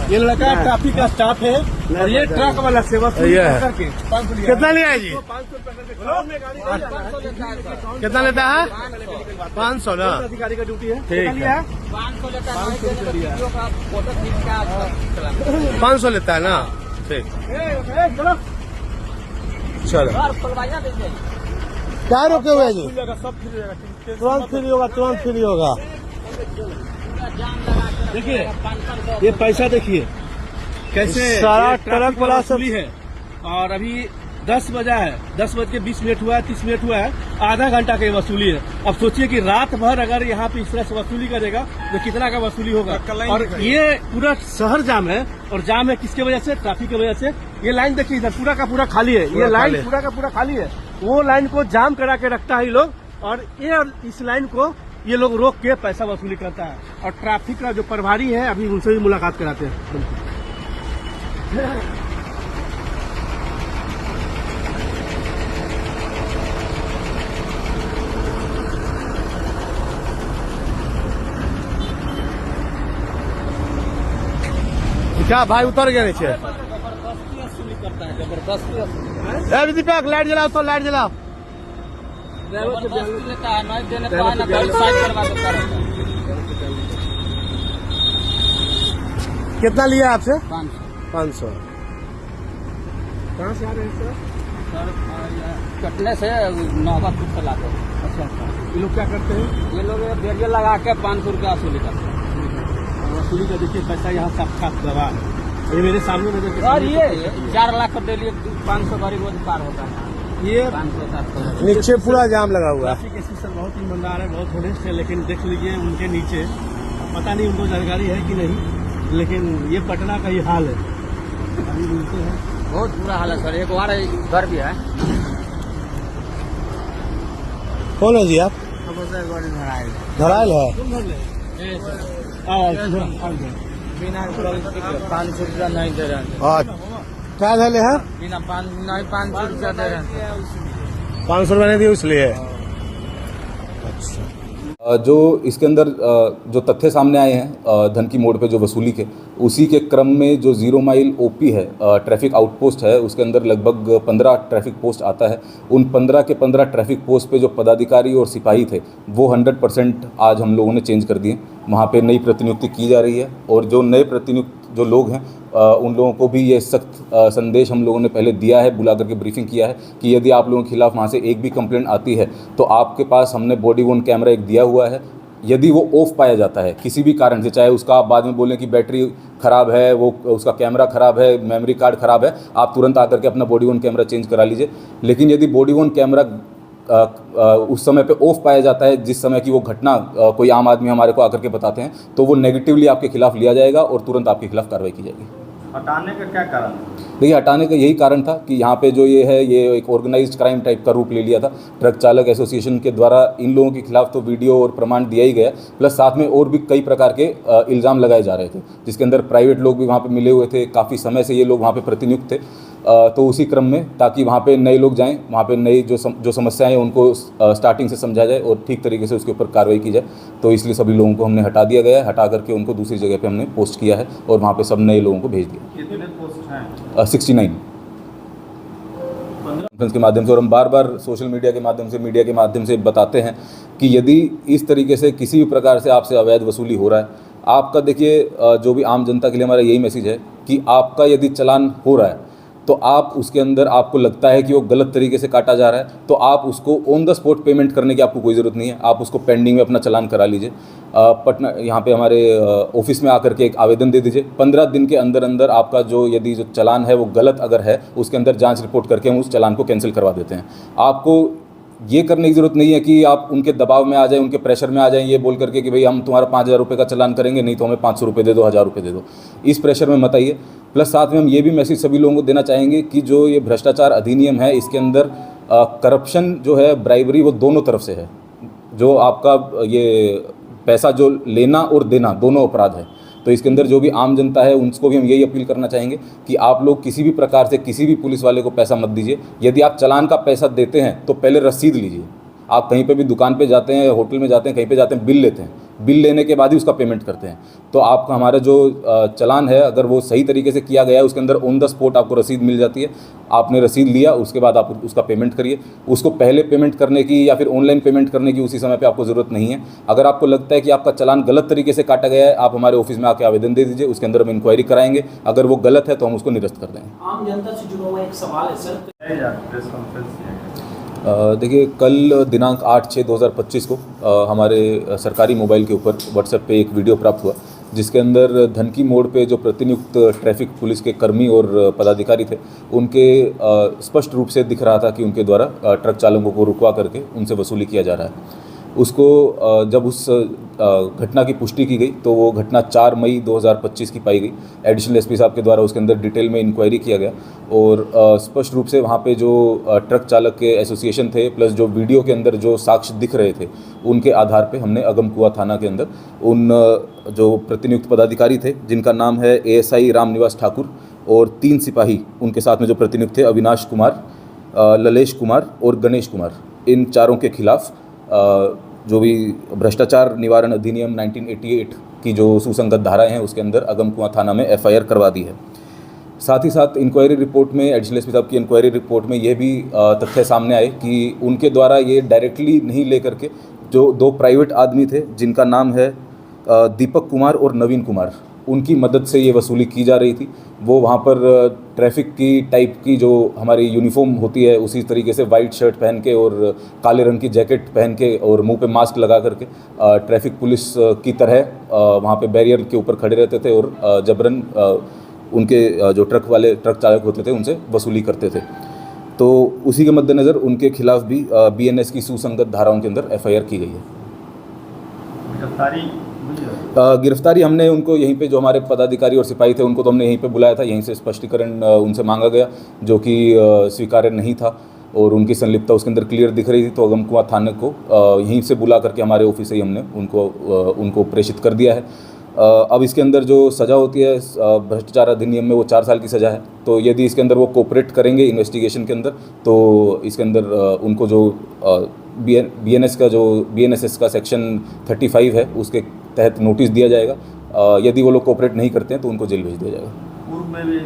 ये लड़का ट्रैफिक का स्टाफ है और ये ट्रक वाला सेवा करके कितना लिया है जी? 500 कितना लेता है? 500 ना। अधिकारी का ड्यूटी है। ठीक है, 500 500 लेता है ना। ठीक, चलो चलो। क्या रुके हुए हैं जी? सब फ्री रहेगा। तुरंत फ्री होगा, तुरंत फ्री होगा। देखिए ये पैसा देखिए कैसे सारा ट्रक ट्रक वाला सब है। और अभी 10 बजा है, 10:20 हुआ है, 30 हुआ है, आधा घंटा की वसूली है। अब सोचिए कि रात भर अगर यहाँ पे इस तरह से वसूली करेगा तो कितना का वसूली होगा। और ये पूरा शहर जाम है, और जाम है किसके वजह से? ट्रैफिक की वजह से। ये लाइन देखिए इधर पूरा का पूरा खाली है, ये लाइन पूरा का पूरा खाली है। वो लाइन को जाम करा के रखता है ये लोग, और ये इस लाइन को ये लोग रोक के पैसा वसूली करता है। और ट्रैफिक का जो प्रभारी है अभी उनसे भी मुलाकात कराते हैं। क्या भाई उतर गया नीचे? जबरदस्ती वसूली करता है, जबरदस्ती। ए दीपक लाइट जलाओ, तो लाइट जलाओ। जबरदस्ती लेता है, नहीं देने का ना गाड़ी साइड करवा देता है। कितना लिया आपसे? 500। 500। कहाँ से आ रहे हैं सर? कटने से नौबतपुर से लाते हैं। अच्छा, ये लोग क्या करते हैं? ये लोग बैरियर लगा के 500 रुपया वसूली करते हैं। वसूली का देखिए पैसा यहाँ साक्षात गवाह है। ये मेरे सामने नजर के सामने। ये 4 लाख का डेली 500 गाड़ी रोज पार होता है। ये 500-700 नीचे पूरा जाम लगा हुआ है। ट्रैफिक एसपी सर बहुत ईमानदार है, बहुत होनेस्ट है, लेकिन देख लीजिए उनके नीचे पता नहीं उनको जानकारी है कि नहीं, लेकिन ये पटना का ही हाल है। अभी मिलते हैं, बहुत बुरा हाल है सर। एक बार घर भी है। कौन है जी आप? धराइल है। बिना 500 रुपया नहीं दे रहे हैं। और क्या धैले है? बिना 500 रुपया दे रहे हैं। 500 रुपये नहीं दिए इसलिए। अच्छा, जो इसके अंदर जो तथ्य सामने आए हैं धनकी मोड़ पे जो वसूली के, उसी के क्रम में जो 0 माइल ओपी है, ट्रैफिक आउटपोस्ट है, उसके अंदर लगभग 15 ट्रैफिक पोस्ट आता है। उन 15 के 15 ट्रैफिक पोस्ट पे जो पदाधिकारी और सिपाही थे वो 100% आज हम लोगों ने चेंज कर दिए। वहाँ पे नई प्रतिनियुक्ति की जा रही है, और जो नए प्रतिनियुक्त जो लोग हैं उन लोगों को भी ये सख्त संदेश हम लोगों ने पहले दिया है, बुला करके ब्रीफिंग किया है कि यदि आप लोगों के खिलाफ वहाँ से एक भी कंप्लेंट आती है तो आपके पास हमने बॉडी वॉर्न कैमरा एक दिया हुआ है। यदि वो ऑफ पाया जाता है किसी भी कारण से, चाहे उसका आप बाद में बोलें कि बैटरी ख़राब है, वो उसका कैमरा ख़राब है, मेमोरी कार्ड ख़राब है, आप तुरंत आकर के अपना बॉडी वॉर्न कैमरा चेंज करा लीजिए। लेकिन यदि बॉडी वॉर्न कैमरा उस समय पे ऑफ पाया जाता है जिस समय की वो घटना कोई आम आदमी हमारे को आकर के बताते हैं, तो वो नेगेटिवली आपके खिलाफ लिया जाएगा और तुरंत आपके खिलाफ कार्रवाई की जाएगी। हटाने का क्या कारण? देखिए, हटाने का यही कारण था कि यहाँ पे जो ये है, ये एक ऑर्गेनाइज्ड क्राइम टाइप का रूप ले लिया था। ट्रक चालक एसोसिएशन के द्वारा इन लोगों के खिलाफ तो वीडियो और प्रमाण दिया ही गया, प्लस साथ में और भी कई प्रकार के इल्ज़ाम लगाए जा रहे थे, जिसके अंदर प्राइवेट लोग भी वहाँ पे मिले हुए थे। काफ़ी समय से ये लोग वहाँ पे प्रतिनियुक्त थे। तो उसी क्रम में, ताकि वहाँ पे नए लोग जाएं, वहाँ पे नई जो समस्याएं हैं उनको स्टार्टिंग से समझा जाए और ठीक तरीके से उसके ऊपर कार्रवाई की जाए, तो इसलिए सभी लोगों को हमने हटा दिया गया है। हटा करके उनको दूसरी जगह पे हमने पोस्ट किया है और वहाँ पे सब नए लोगों को भेज दिया। कितने पोस्ट हैं? 69 के माध्यम से, और हम बार बार सोशल मीडिया के माध्यम से बताते हैं कि यदि इस तरीके से किसी भी प्रकार से आपसे अवैध वसूली हो रहा है, आपका देखिए जो भी आम जनता के लिए हमारा यही मैसेज है कि आपका यदि चालान हो रहा है तो आप उसके अंदर आपको लगता है कि वो गलत तरीके से काटा जा रहा है, तो आप उसको ऑन द स्पॉट पेमेंट करने की आपको कोई ज़रूरत नहीं है। आप उसको पेंडिंग में अपना चालान करा लीजिए। पटना यहाँ पे हमारे ऑफिस में आकर के एक आवेदन दे दीजिए। 15 दिन के अंदर अंदर आपका जो यदि जो चालान है वो गलत अगर है, उसके अंदर जांच रिपोर्ट करके हम उस चालान को कैंसिल करवा देते हैं। आपको ये करने की ज़रूरत नहीं है कि आप उनके दबाव में आ जाएं, उनके प्रेशर में आ जाएं, ये बोल करके कि भाई हम तुम्हारा 5000 रुपये का चालान करेंगे, नहीं तो हमें 500 रुपये दे दो, 1000 रुपये दे दो। इस प्रेशर में मत आइए। प्लस साथ में हम ये भी मैसेज सभी लोगों को देना चाहेंगे कि जो ये भ्रष्टाचार अधिनियम है, इसके अंदर करप्शन जो है, ब्राइबरी, वो दोनों तरफ से है। जो आपका ये पैसा जो लेना और देना दोनों अपराध है। तो इसके अंदर जो भी आम जनता है उनको भी हम यही अपील करना चाहेंगे कि आप लोग किसी भी प्रकार से किसी भी पुलिस वाले को पैसा मत दीजिए। यदि आप चालान का पैसा देते हैं तो पहले रसीद लीजिए। आप कहीं पे भी दुकान पे जाते हैं, होटल में जाते हैं, कहीं पे जाते हैं, बिल लेते हैं, बिल लेने के बाद ही उसका पेमेंट करते हैं। तो आपका हमारा जो चालान है अगर वो सही तरीके से किया गया है, उसके अंदर ऑन द स्पॉट आपको रसीद मिल जाती है। आपने रसीद लिया, उसके बाद आप उसका पेमेंट करिए। उसको पहले पेमेंट करने की या फिर ऑनलाइन पेमेंट करने की उसी समय पे आपको ज़रूरत नहीं है। अगर आपको लगता है कि आपका चालान गलत तरीके से काटा गया है, आप हमारे ऑफिस में आके आवेदन दे दीजिए, उसके अंदर हम इंक्वायरी कराएंगे। अगर वो गलत है तो हम उसको निरस्त कर देंगे। आम जनता से जुड़ा हुआ एक सवाल है सर। देखिए, कल दिनांक 8/6/2025 को हमारे सरकारी मोबाइल के ऊपर व्हाट्सएप पे एक वीडियो प्राप्त हुआ, जिसके अंदर धनकी मोड़ पे जो प्रतिनियुक्त ट्रैफिक पुलिस के कर्मी और पदाधिकारी थे, उनके स्पष्ट रूप से दिख रहा था कि उनके द्वारा ट्रक चालकों को रुकवा करके उनसे वसूली किया जा रहा है। उसको जब उस घटना की पुष्टि की गई तो वो घटना 4 मई 2025 की पाई गई। एडिशनल एसपी साहब के द्वारा उसके अंदर डिटेल में इंक्वायरी किया गया और स्पष्ट रूप से वहाँ पे जो ट्रक चालक के एसोसिएशन थे प्लस जो वीडियो के अंदर जो साक्ष्य दिख रहे थे, उनके आधार पे हमने अगमकुआं थाना के अंदर उन जो प्रतिनियुक्त पदाधिकारी थे, जिनका नाम है ASI रामनिवास ठाकुर, और 3 सिपाही उनके साथ में जो प्रतिनियुक्त थे, अविनाश कुमार, ललेश कुमार और गणेश कुमार, इन चारों के खिलाफ जो भी भ्रष्टाचार निवारण अधिनियम 1988 की जो सुसंगत धाराएं हैं, उसके अंदर अगमकुआं थाना में FIR करवा दी है। साथ ही साथ इंक्वायरी रिपोर्ट में, एडिशनल एसपी साहब की इंक्वायरी रिपोर्ट में ये भी तथ्य सामने आए कि उनके द्वारा ये डायरेक्टली नहीं लेकर के जो 2 प्राइवेट आदमी थे, जिनका नाम है दीपक कुमार और नवीन कुमार, उनकी मदद से ये वसूली की जा रही थी। वो वहाँ पर ट्रैफिक की टाइप की जो हमारी यूनिफॉर्म होती है, उसी तरीके से वाइट शर्ट पहन के और काले रंग की जैकेट पहन के और मुंह पे मास्क लगा करके ट्रैफिक पुलिस की तरह वहाँ पे बैरियर के ऊपर खड़े रहते थे और जबरन उनके जो ट्रक चालक होते थे उनसे वसूली करते थे। तो उसी के मद्देनज़र उनके खिलाफ भी BNS की सुसंगत धाराओं के अंदर FIR की गई है। गिरफ्तारी हमने उनको यहीं पे, जो हमारे पदाधिकारी और सिपाही थे, उनको तो हमने यहीं पे बुलाया था, यहीं से स्पष्टीकरण उनसे मांगा गया, जो कि स्वीकार्य नहीं था और उनकी संलिप्तता उसके अंदर क्लियर दिख रही थी। तो अगमकुआं थाने को यहीं से बुला करके हमारे ऑफिस से ही हमने उनको प्रेषित कर दिया है। अब इसके अंदर जो सज़ा होती है भ्रष्टाचार अधिनियम में, वो 4 साल की सज़ा है। तो यदि इसके अंदर वो कोऑपरेट करेंगे इन्वेस्टिगेशन के अंदर, तो इसके अंदर उनको जो BNSS का सेक्शन 35 है, उसके तहत नोटिस दिया जाएगा। यदि वो लोग कोऑपरेट नहीं करते हैं तो उनको जेल भेज दिया जाएगा।